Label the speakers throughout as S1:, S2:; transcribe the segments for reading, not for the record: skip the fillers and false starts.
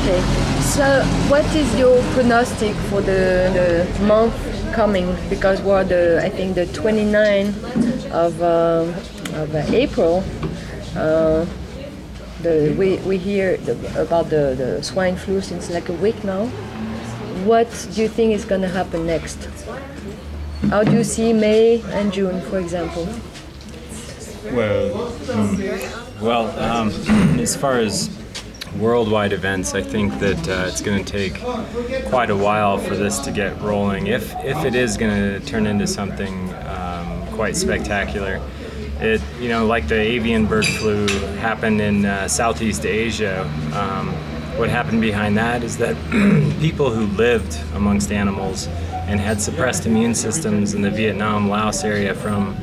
S1: Okay, so what is your prognostic for the month coming? Because we're I think the 29th of April. We hear about the swine flu since like a week now. What do you think is going to happen next? How do you see May and June, for example?
S2: Well, as far as worldwide events, I think that it's going to take quite a while for this to get rolling. If it is going to turn into something quite spectacular, like the avian bird flu happened in Southeast Asia. What happened behind that is that people who lived amongst animals and had suppressed immune systems in the Vietnam, Laos area from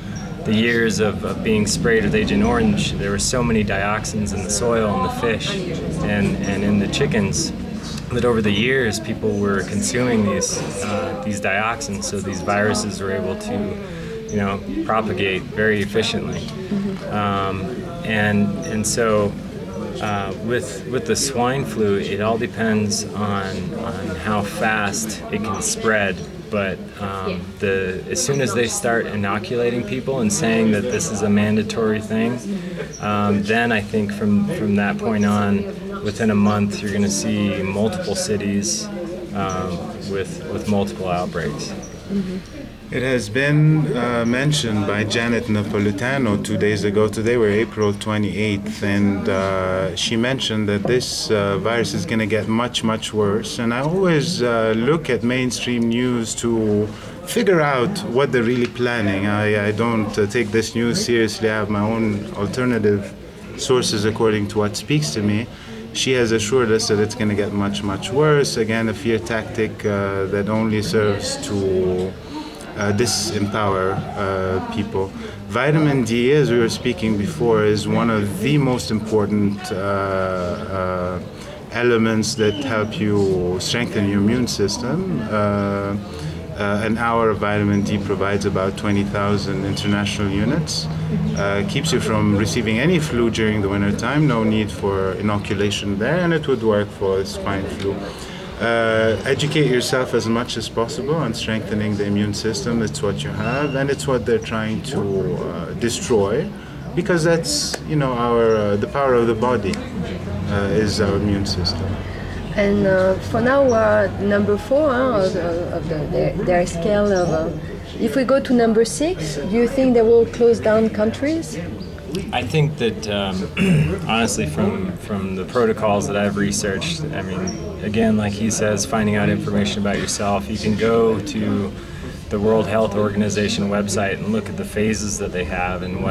S2: the years of being sprayed with Agent Orange, there were so many dioxins in the soil and the fish and in the chickens that over the years people were consuming these dioxins, so these viruses were able to propagate very efficiently. And so with the swine flu, it all depends on how fast it can spread. But as soon as they start inoculating people and saying that this is a mandatory thing, then I think from that point on, within a month, you're going to see multiple cities with multiple outbreaks.
S3: It has been mentioned by Janet Napolitano 2 days ago. Today we're April 28th, and she mentioned that this virus is going to get much, much worse. And I always look at mainstream news to figure out what they're really planning. I don't take this news seriously. I have my own alternative sources according to what speaks to me. She has assured us that it's going to get much, much worse. Again, a fear tactic that only serves to disempower people. Vitamin D, as we were speaking before, is one of the most important elements that help you strengthen your immune system. An hour of vitamin D provides about 20,000 international units. Keeps you from receiving any flu during the winter time. No need for inoculation there, and it would work for swine flu. Educate yourself as much as possible on strengthening the immune system. It's what you have, and it's what they're trying to destroy, because that's the power of the body is our immune system.
S1: And for now, we're number 4 of their scale of. If we go to number 6, do you think they will close down countries?
S2: I think that, honestly, from the protocols that I've researched, I mean, again, like he says, finding out information about yourself, you can go to the World Health Organization website and look at the phases that they have and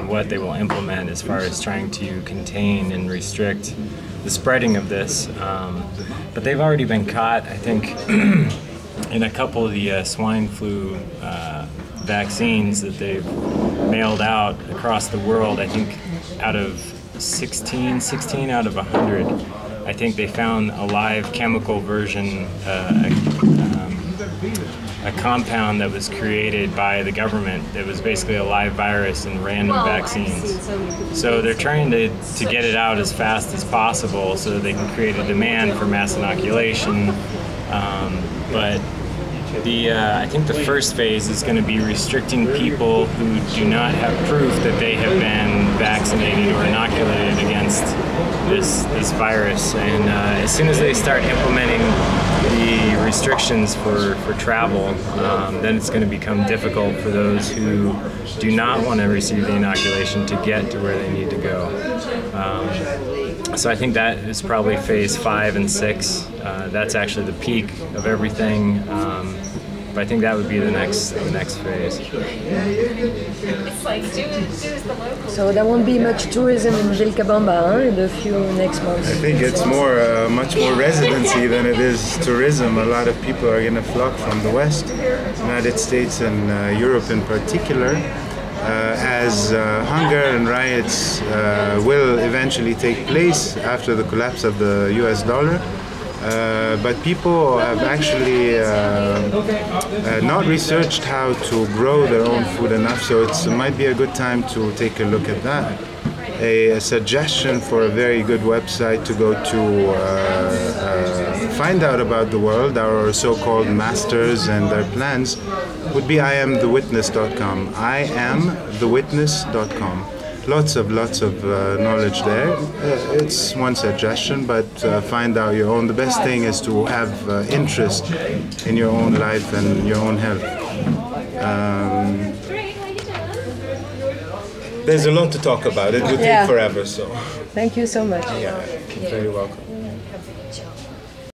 S2: what they will implement as far as trying to contain and restrict the spreading of this. But they've already been caught, I think, in a couple of the swine flu vaccines that they've mailed out across the world. I think out of 16 out of 100, I think they found a live chemical version, a compound that was created by the government that was basically a live virus in random vaccines. So they're trying to get it out as fast as possible so that they can create a demand for mass inoculation. But I think the first phase is going to be restricting people who do not have proof that they have been vaccinated or inoculated against this virus. And as soon as they start implementing the restrictions for travel, then it's going to become difficult for those who do not want to receive the inoculation to get to where they need to go. So I think that is probably phase 5 and 6. That's actually the peak of everything. But I think that would be the next phase.
S1: So there won't be much tourism in Vilcabamba in the few next months.
S3: I think it's much more residency than it is tourism. A lot of people are going to flock from the West, United States and Europe in particular, as hunger and riots will eventually take place after the collapse of the US dollar. But people have actually not researched how to grow their own food enough, so it might be a good time to take a look at that. a suggestion for a very good website to go to find out about the world, our so-called masters and their plans, would be iamthewitness.com. iamthewitness.com. Lots of knowledge there. It's one suggestion, but find out your own. The best thing is to have interest in your own life and your own health. There's a lot to talk about. It would take forever. So.
S1: Thank you so much.
S3: Yeah, you're very welcome.